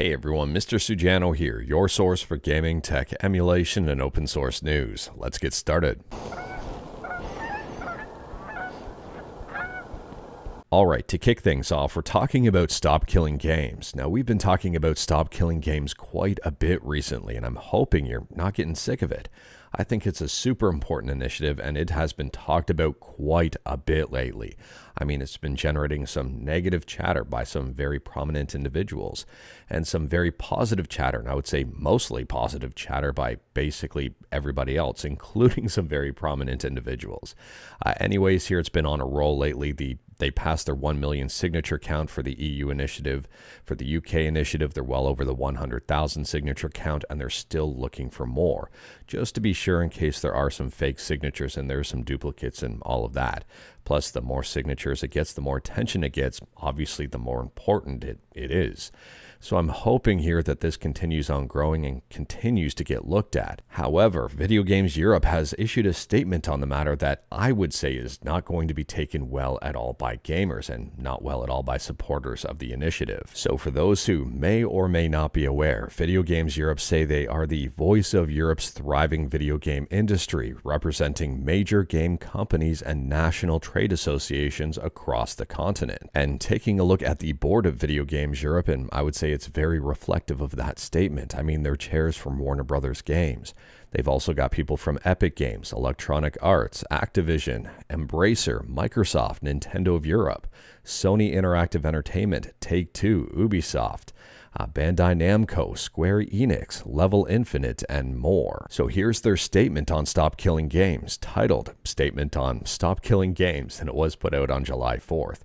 Hey everyone, Mr. Sujano here, your source for gaming, tech, emulation, and open source news. Let's get started. Alright, to kick things off, we're talking about Stop Killing Games. Now, we've been talking about Stop Killing Games quite a bit recently, and I'm hoping you're not getting sick of it. I think it's a super important initiative, and it has been talked about quite a bit lately. I mean, it's been generating some negative chatter by some very prominent individuals, and some very positive chatter, and I would say mostly positive chatter by basically everybody else, including some very prominent individuals. Anyways, here it's been on a roll lately. They passed their 1 million signature count for the EU initiative. For the UK initiative, they're well over the 100,000 signature count, and they're still looking for more, just to be sure in case there are some fake signatures and there's some duplicates and all of that. Plus, the more signatures it gets, the more attention it gets, obviously the more important it is. So I'm hoping here that this continues on growing and continues to get looked at. However, Video Games Europe has issued a statement on the matter that I would say is not going to be taken well at all by gamers and not well at all by supporters of the initiative. So for those who may or may not be aware, Video Games Europe say they are the voice of Europe's thriving video game industry, representing major game companies and national trade associations across the continent. And taking a look at the board of Video Games Europe, and I would say it's very reflective of that statement. I mean, they're chairs from Warner Brothers Games. They've also got people from Epic Games, Electronic Arts, Activision, Embracer, Microsoft, Nintendo of Europe, Sony Interactive Entertainment, Take-Two, Ubisoft, Bandai Namco, Square Enix, Level Infinite, and more. So here's their statement on Stop Killing Games, titled Statement on Stop Killing Games, and it was put out on July 4th.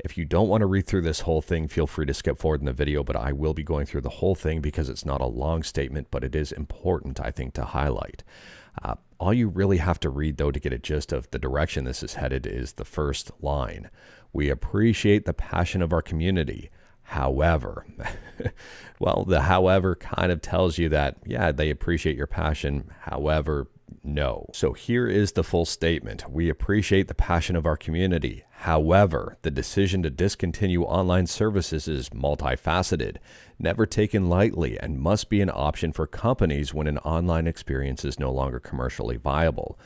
If you don't want to read through this whole thing, feel free to skip forward in the video, but I will be going through the whole thing because it's not a long statement, but it is important, I think, to highlight. All you really have to read, though, to get a gist of the direction this is headed is the first line. We appreciate the passion of our community. However, well, the however kind of tells you that, yeah, they appreciate your passion. However, no. So here is the full statement. We appreciate the passion of our community. However, the decision to discontinue online services is multifaceted, never taken lightly, and must be an option for companies when an online experience is no longer commercially viable.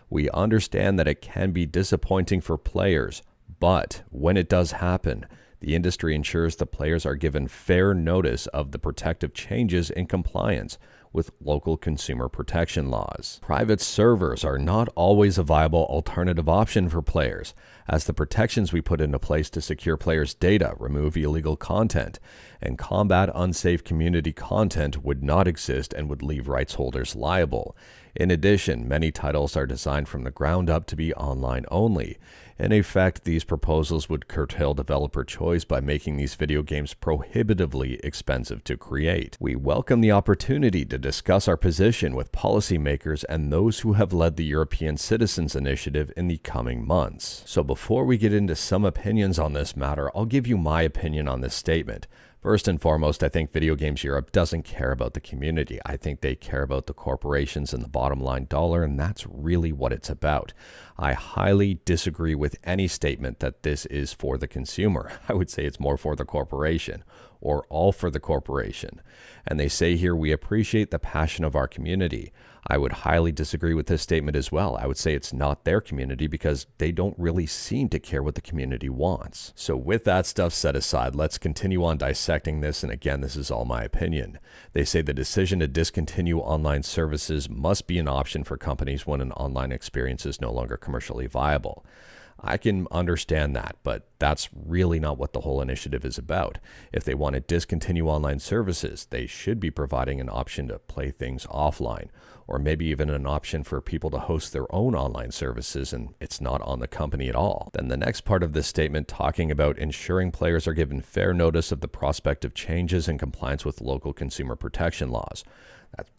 We understand that it can be disappointing for players, but when it does happen, the industry ensures the players are given fair notice of the protective changes in compliance with local consumer protection laws. Private servers are not always a viable alternative option for players, as the protections we put into place to secure players' data, remove illegal content, and combat unsafe community content would not exist and would leave rights holders liable. In addition, many titles are designed from the ground up to be online only. In effect, these proposals would curtail developer choice by making these video games prohibitively expensive to create. We welcome the opportunity to discuss our position with policymakers and those who have led the European Citizens Initiative in the coming months. So before we get into some opinions on this matter, I'll give you my opinion on this statement. First and foremost, I think Video Games Europe doesn't care about the community. I think they care about the corporations and the bottom line dollar, and that's really what it's about. I highly disagree with any statement that this is for the consumer. I would say it's more for the corporation, or all for the corporation. And they say here, we appreciate the passion of our community. I would highly disagree with this statement as well. I would say it's not their community because they don't really seem to care what the community wants. So with that stuff set aside, let's continue on dissecting this. And again, this is all my opinion. They say the decision to discontinue online services must be an option for companies when an online experience is no longer commercially viable. I can understand that, but that's really not what the whole initiative is about. If they want to discontinue online services, they should be providing an option to play things offline, or maybe even an option for people to host their own online services, and it's not on the company at all. Then the next part of this statement, talking about ensuring players are given fair notice of the prospect of changes in compliance with local consumer protection laws.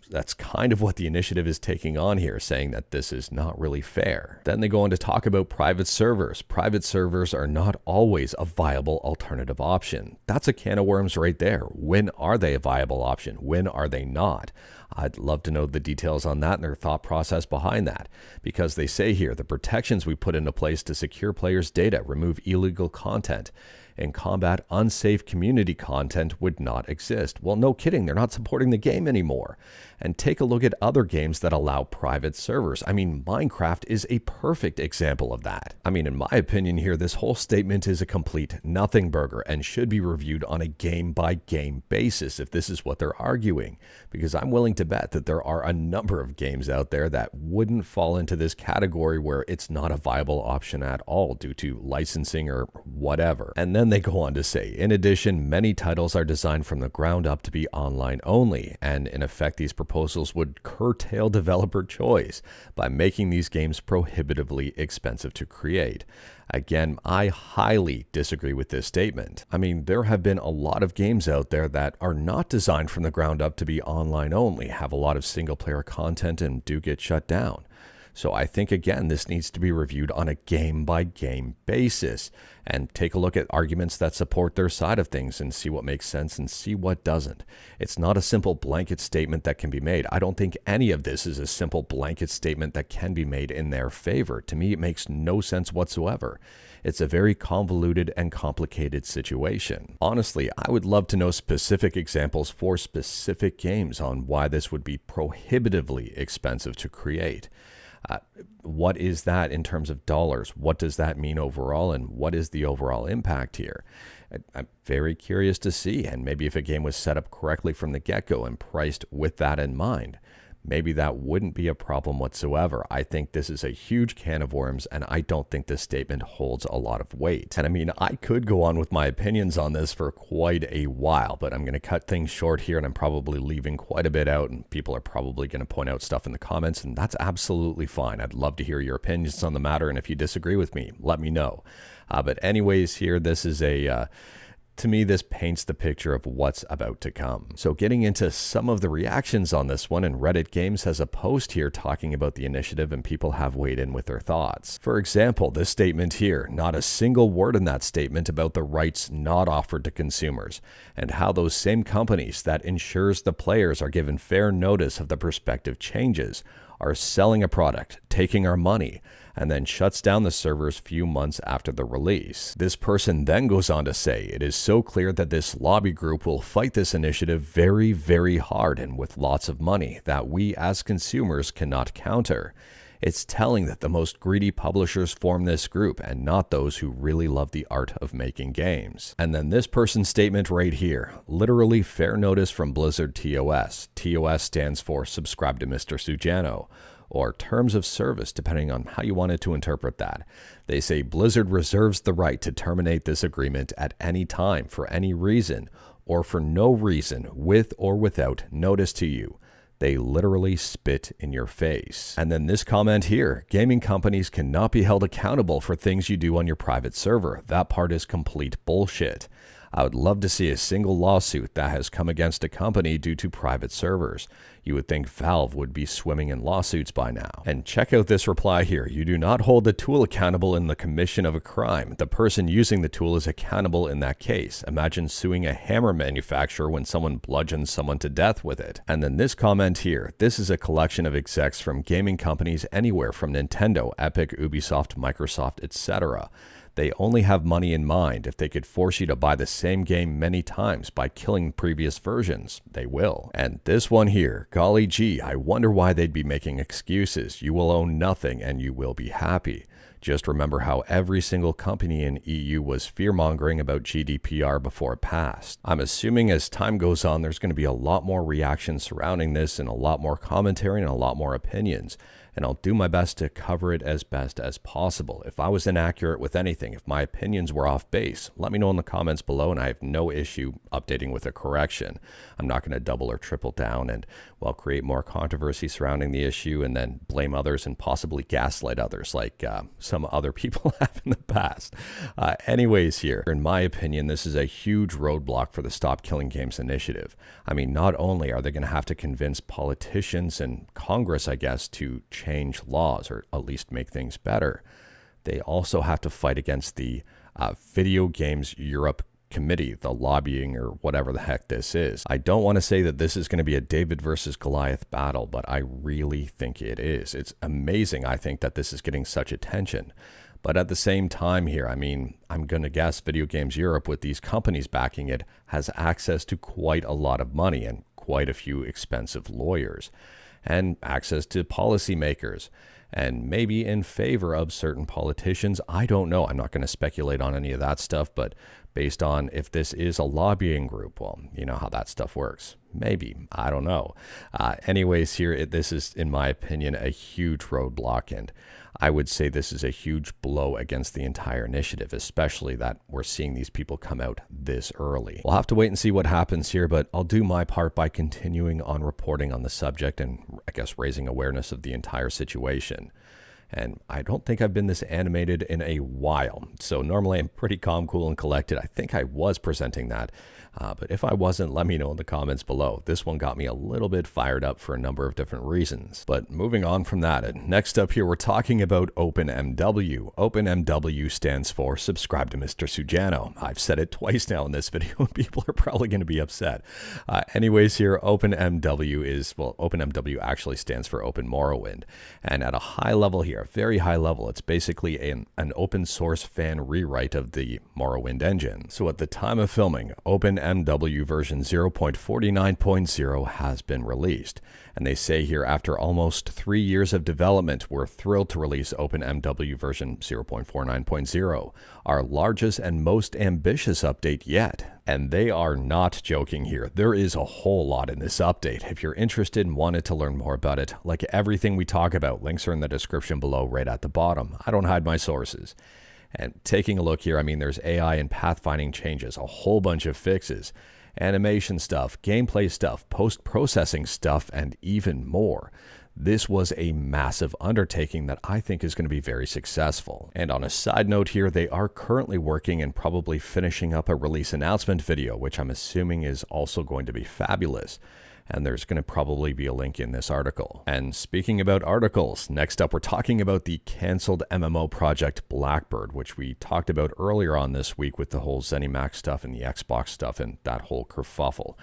That's kind of what the initiative is taking on here, saying that this is not really fair. Then they go on to talk about private servers. Private servers are not always a viable alternative option. That's a can of worms right there. When are they a viable option? When are they not? I'd love to know the details on that and their thought process behind that, because they say here the protections we put into place to secure players' data, remove illegal content, In combat, unsafe community content would not exist. Well, no kidding, they're not supporting the game anymore. And take a look at other games that allow private servers. I mean, Minecraft is a perfect example of that. I mean, in my opinion here, this whole statement is a complete nothing burger and should be reviewed on a game-by-game basis if this is what they're arguing. Because I'm willing to bet that there are a number of games out there that wouldn't fall into this category where it's not a viable option at all due to licensing or whatever. And then they go on to say, in addition, many titles are designed from the ground up to be online only, and in effect these proposals would curtail developer choice by making these games prohibitively expensive to create. Again, I highly disagree with this statement. I mean, there have been a lot of games out there that are not designed from the ground up to be online only, have a lot of single player content, and do get shut down. So I think, again, this needs to be reviewed on a game-by-game basis and take a look at arguments that support their side of things and see what makes sense and see what doesn't. It's not a simple blanket statement that can be made. I don't think any of this is a simple blanket statement that can be made in their favor. To me, it makes no sense whatsoever. It's a very convoluted and complicated situation. Honestly, I would love to know specific examples for specific games on why this would be prohibitively expensive to create. What is that in terms of dollars? What does that mean overall? And what is the overall impact here? I'm very curious to see. And maybe if a game was set up correctly from the get-go and priced with that in mind, maybe that wouldn't be a problem whatsoever. I think this is a huge can of worms, and I don't think this statement holds a lot of weight. And I mean, I could go on with my opinions on this for quite a while, but I'm going to cut things short here, and I'm probably leaving quite a bit out, and people are probably going to point out stuff in the comments, and that's absolutely fine. I'd love to hear your opinions on the matter, and if you disagree with me, let me know. But anyways, here, this is to me, this paints the picture of what's about to come. So getting into some of the reactions on this one, and Reddit Games has a post here talking about the initiative, and people have weighed in with their thoughts. For example, this statement here, not a single word in that statement about the rights not offered to consumers, and how those same companies that ensures the players are given fair notice of the prospective changes are selling a product, taking our money, and then shuts down the servers few months after the release. This person then goes on to say, it is so clear that this lobby group will fight this initiative very, very hard and with lots of money that we as consumers cannot counter. It's telling that the most greedy publishers form this group and not those who really love the art of making games. And then this person's statement right here, literally fair notice from Blizzard TOS. TOS stands for Subscribe to Mr. Sujano, or terms of service, depending on how you wanted to interpret that. They say Blizzard reserves the right to terminate this agreement at any time for any reason, or for no reason, with or without notice to you. They literally spit in your face. And then this comment here, gaming companies cannot be held accountable for things you do on your private server. That part is complete bullshit. I would love to see a single lawsuit that has come against a company due to private servers. You would think Valve would be swimming in lawsuits by now. And check out this reply here. You do not hold the tool accountable in the commission of a crime. The person using the tool is accountable in that case. Imagine suing a hammer manufacturer when someone bludgeons someone to death with it. And then this comment here. This is a collection of execs from gaming companies anywhere from Nintendo, Epic, Ubisoft, Microsoft, etc. They only have money in mind. If they could force you to buy the same game many times by killing previous versions, they will. And this one here, golly gee, I wonder why they'd be making excuses. You will own nothing and you will be happy. Just remember how every single company in EU was fear-mongering about GDPR before it passed. I'm assuming as time goes on, there's going to be a lot more reaction surrounding this and a lot more commentary and a lot more opinions. And I'll do my best to cover it as best as possible. If I was inaccurate with anything, if my opinions were off base, let me know in the comments below, and I have no issue updating with a correction. I'm not going to double or triple down and, well, create more controversy surrounding the issue and then blame others and possibly gaslight others like some other people have in the past. Anyways here, in my opinion, this is a huge roadblock for the Stop Killing Games initiative. I mean, not only are they going to have to convince politicians and Congress, I guess, to change laws or at least make things better, they also have to fight against the Video Games Europe Committee, the lobbying or whatever the heck this is. I don't want to say that this is going to be a David versus Goliath battle, but I really think it is. It's amazing, I think, that this is getting such attention. But at the same time here, I mean, I'm going to guess Video Games Europe, with these companies backing it, has access to quite a lot of money and quite a few expensive lawyers, and access to policymakers, and maybe in favor of certain politicians. I don't know. I'm not going to speculate on any of that stuff, but based on if this is a lobbying group, well, you know how that stuff works. Maybe. I don't know. Anyways, here, this is, in my opinion, a huge roadblock, and I would say this is a huge blow against the entire initiative, especially that we're seeing these people come out this early. We'll have to wait and see what happens here, but I'll do my part by continuing on reporting on the subject and, I guess, raising awareness of the entire situation. And I don't think I've been this animated in a while. So normally I'm pretty calm, cool, and collected. I think I was presenting that. But if I wasn't, let me know in the comments below. This one got me a little bit fired up for a number of different reasons. But moving on from that, and next up here, we're talking about OpenMW. OpenMW stands for Subscribe to Mr. Sujano. I've said it twice now in this video, and people are probably going to be upset. Anyways, here, OpenMW actually stands for Open Morrowind. And at a high level here, a very high level, it's basically an open source fan rewrite of the Morrowind engine. So at the time of filming, OpenMW version 0.49.0 has been released. And they say here, after almost 3 years of development, we're thrilled to release OpenMW version 0.49.0, our largest and most ambitious update yet. And they are not joking here. There is a whole lot in this update. If you're interested and wanted to learn more about it, like everything we talk about, links are in the description below right at the bottom. I don't hide my sources. And taking a look here, I mean, there's AI and pathfinding changes, a whole bunch of fixes, animation stuff, gameplay stuff, post-processing stuff, and even more. This was a massive undertaking that I think is going to be very successful. And on a side note here, they are currently working and probably finishing up a release announcement video, which I'm assuming is also going to be fabulous. And there's going to probably be a link in this article. And speaking about articles, next up we're talking about the canceled MMO project Blackbird, which we talked about earlier on this week with the whole ZeniMax stuff and the Xbox stuff and that whole kerfuffle.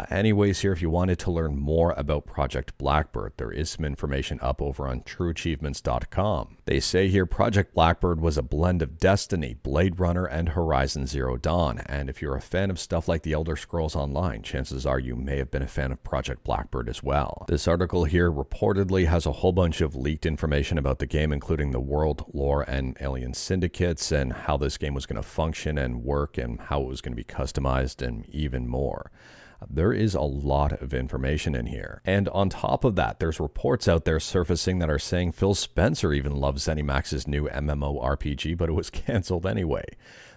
Anyways, here, if you wanted to learn more about Project Blackbird, there is some information up over on trueachievements.com. They say here, Project Blackbird was a blend of Destiny, Blade Runner, and Horizon Zero Dawn. And if you're a fan of stuff like The Elder Scrolls Online, chances are you may have been a fan of Project Blackbird as well. This article here reportedly has a whole bunch of leaked information about the game, including the world, lore, and alien syndicates, and how this game was going to function and work, and how it was going to be customized, and even more. There is a lot of information in here. And on top of that, there's reports out there surfacing that are saying Phil Spencer even loves ZeniMax's new MMORPG, but it was canceled anyway.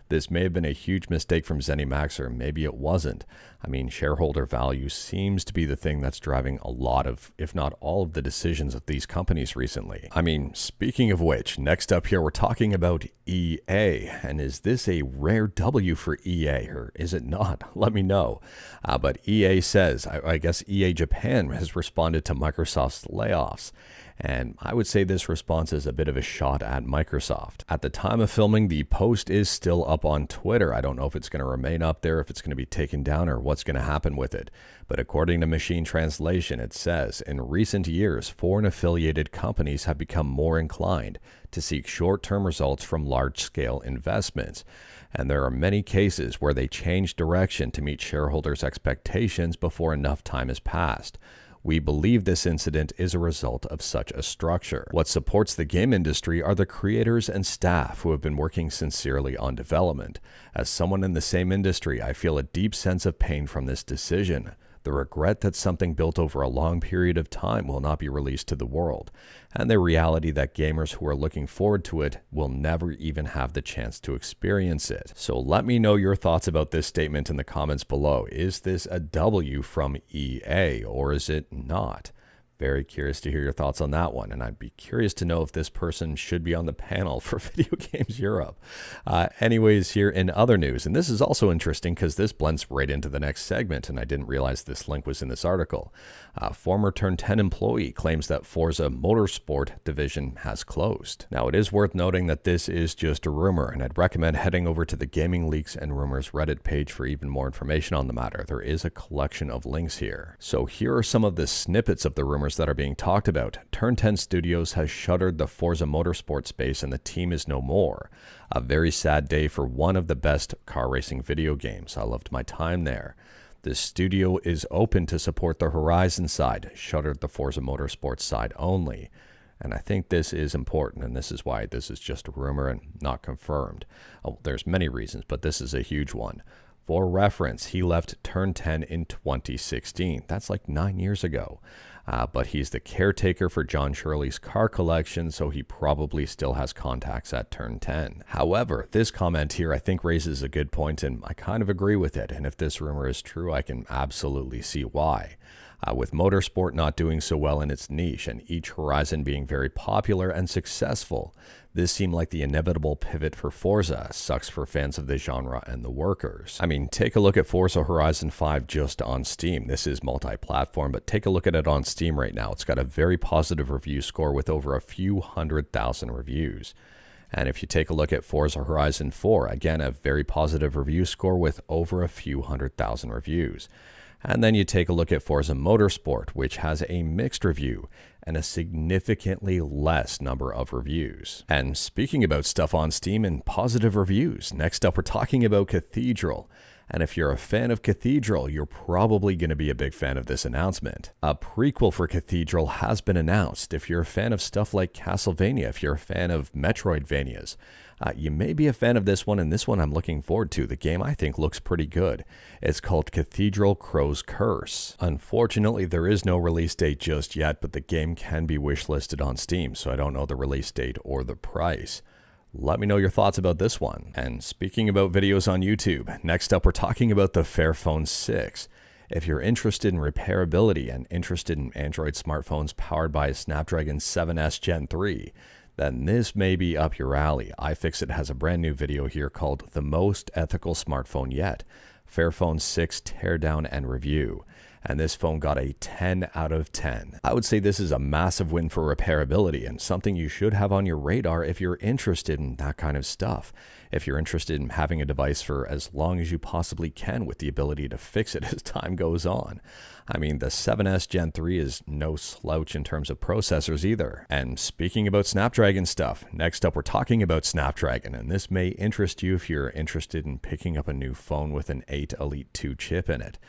This may have been a huge mistake from ZeniMax, or maybe it wasn't. I mean, shareholder value seems to be the thing that's driving a lot of, if not all of the decisions of these companies recently. I mean, speaking of which, next up here, we're talking about EA. And is this a rare W for EA, or is it not? Let me know. But EA says, I guess EA Japan has responded to Microsoft's layoffs. And I would say this response is a bit of a shot at Microsoft. At the time of filming, the post is still up on Twitter. I don't know if it's going to remain up there, if it's going to be taken down, or what's going to happen with it. But according to Machine Translation, it says, in recent years, foreign affiliated companies have become more inclined to seek short-term results from large-scale investments. And there are many cases where they change direction to meet shareholders' expectations before enough time has passed. We believe this incident is a result of such a structure. What supports the game industry are the creators and staff who have been working sincerely on development. As someone in the same industry, I feel a deep sense of pain from this decision. The regret that something built over a long period of time will not be released to the world, and the reality that gamers who are looking forward to it will never even have the chance to experience it. So let me know your thoughts about this statement in the comments below. Is this a W from EA, or is it not? Very curious to hear your thoughts on that one, and I'd be curious to know if this person should be on the panel for Video Games Europe. Anyways, here in other news, and this is also interesting because this blends right into the next segment, and I didn't realize this link was in this article. Former Turn 10 employee claims that Forza Motorsport division has closed. Now, it is worth noting that this is just a rumor, and I'd recommend heading over to the Gaming Leaks and Rumors Reddit page for even more information on the matter. There is a collection of links here. So here are some of the snippets of the rumors rumors that are being talked about. Turn 10 Studios has shuttered the Forza Motorsport space and the team is no more. A very sad day for one of the best car racing video games. I loved my time there. The studio is open to support the Horizon side, shuttered the Forza Motorsport side only. And I think this is important, and this is why this is just a rumor and not confirmed. Oh, there's many reasons, but this is a huge one. For reference, he left Turn 10 in 2016. That's like 9 years ago. But he's the caretaker for John Shirley's car collection, so he probably still has contacts at Turn 10. However, this comment here I think raises a good point, and I kind of agree with it. And if this rumor is true, I can absolutely see why. With Motorsport not doing so well in its niche and each Horizon being very popular and successful, this seemed like the inevitable pivot for Forza. Sucks for fans of the genre and the workers. I mean, take a look at Forza Horizon 5 just on Steam. This is multi-platform, but take a look at it on Steam right now. It's got a very positive review score with over a few 100,000 reviews. And if you take a look at Forza Horizon 4, again, a very positive review score with over a few 100,000 reviews. And then you take a look at Forza Motorsport, which has a mixed review and a significantly less number of reviews. And speaking about stuff on Steam and positive reviews, next up we're talking about Cathedral. And if you're a fan of Cathedral, you're probably going to be a big fan of this announcement. A prequel for Cathedral has been announced. If you're a fan of stuff like Castlevania, if you're a fan of Metroidvanias, you may be a fan of this one, and this one I'm looking forward to. The game I think looks pretty good. It's called Cathedral Crow's Curse. Unfortunately, there is no release date just yet, but the game can be wishlisted on Steam, so I don't know the release date or the price. Let me know your thoughts about this one. And speaking about videos on YouTube, next up we're talking about the Fairphone 6. If you're interested in repairability and interested in Android smartphones powered by a Snapdragon 7S Gen 3, then this may be up your alley. iFixit has a brand new video here called The Most Ethical Smartphone Yet, Fairphone 6 Teardown and Review. And this phone got a 10 out of 10. I would say this is a massive win for repairability and something you should have on your radar if you're interested in that kind of stuff. If you're interested in having a device for as long as you possibly can with the ability to fix it as time goes on. I mean, the 7S Gen 3 is no slouch in terms of processors either. And speaking about Snapdragon stuff, next up we're talking about Snapdragon, and this may interest you if you're interested in picking up a new phone with an 8 Elite 2 chip in it.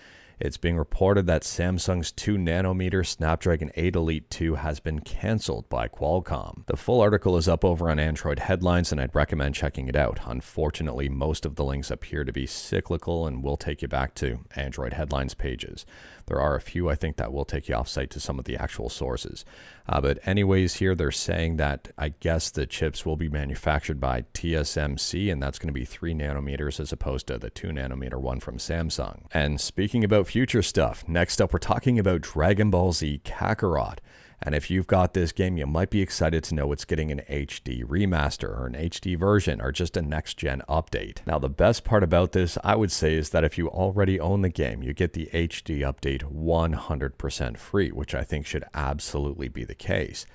It's being reported that Samsung's 2nm Snapdragon 8 Elite 2 has been cancelled by Qualcomm. The full article is up over on Android Headlines, and I'd recommend checking it out. Unfortunately, most of the links appear to be cyclical and will take you back to Android Headlines pages. There are a few, I think, that will take you off-site to some of the actual sources. But anyways, here they're saying that I guess the chips will be manufactured by TSMC, and that's going to be 3nm as opposed to the 2nm one from Samsung. And speaking about future stuff, next up we're talking about Dragon Ball Z Kakarot. And if you've got this game, you might be excited to know it's getting an HD remaster or an HD version or just a next-gen update. Now, the best part about this, I would say, is that if you already own the game, you get the HD update 100% free, which I think should absolutely be the case.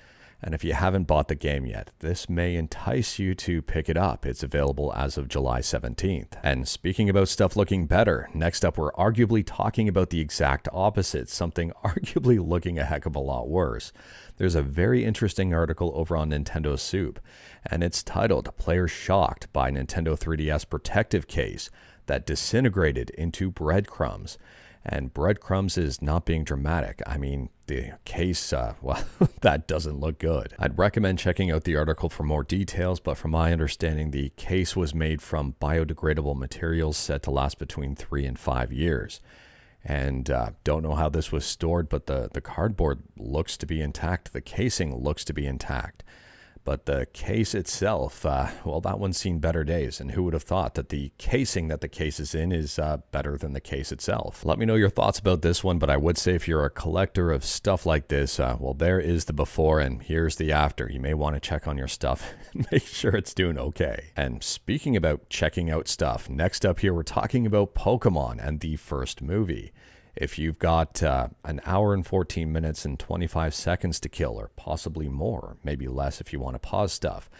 And if you haven't bought the game yet, this may entice you to pick it up. It's available as of July 17th. And speaking about stuff looking better, next up we're arguably talking about the exact opposite, something arguably looking a heck of a lot worse. There's a very interesting article over on Nintendo Soup, and it's titled Players Shocked by Nintendo 3DS Protective Case That Disintegrated into Breadcrumbs. And breadcrumbs is not being dramatic. I mean, the case, well, that doesn't look good. I'd recommend checking out the article for more details, but from my understanding, the case was made from biodegradable materials said to last between 3 and 5 years. And don't know how this was stored, but the cardboard looks to be intact. The casing looks to be intact. But the case itself, well, that one's seen better days. And who would have thought that the casing that the case is in is better than the case itself? Let me know your thoughts about this one, but I would say if you're a collector of stuff like this, well, there is the before and here's the after. You may want to check on your stuff and make sure it's doing okay. And speaking about checking out stuff, next up here, we're talking about Pokémon and the first movie. If you've got an hour and 14 minutes and 25 seconds to kill, or possibly more, maybe less if you want to pause stuff,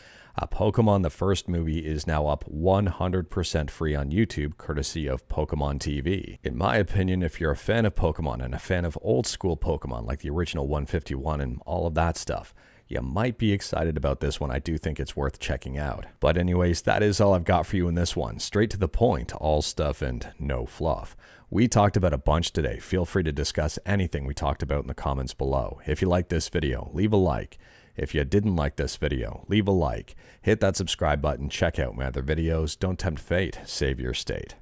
Pokemon the first movie is now up 100% free on YouTube, courtesy of Pokemon TV. In my opinion, if you're a fan of Pokemon and a fan of old school Pokemon like the original 151 and all of that stuff, you might be excited about this one. I do think it's worth checking out. But anyways, that is all I've got for you in this one. Straight to the point, all stuff and no fluff. We talked about a bunch today. Feel free to discuss anything we talked about in the comments below. If you liked this video, leave a like. If you didn't like this video, leave a like. Hit that subscribe button, check out my other videos. Don't tempt fate, save your state.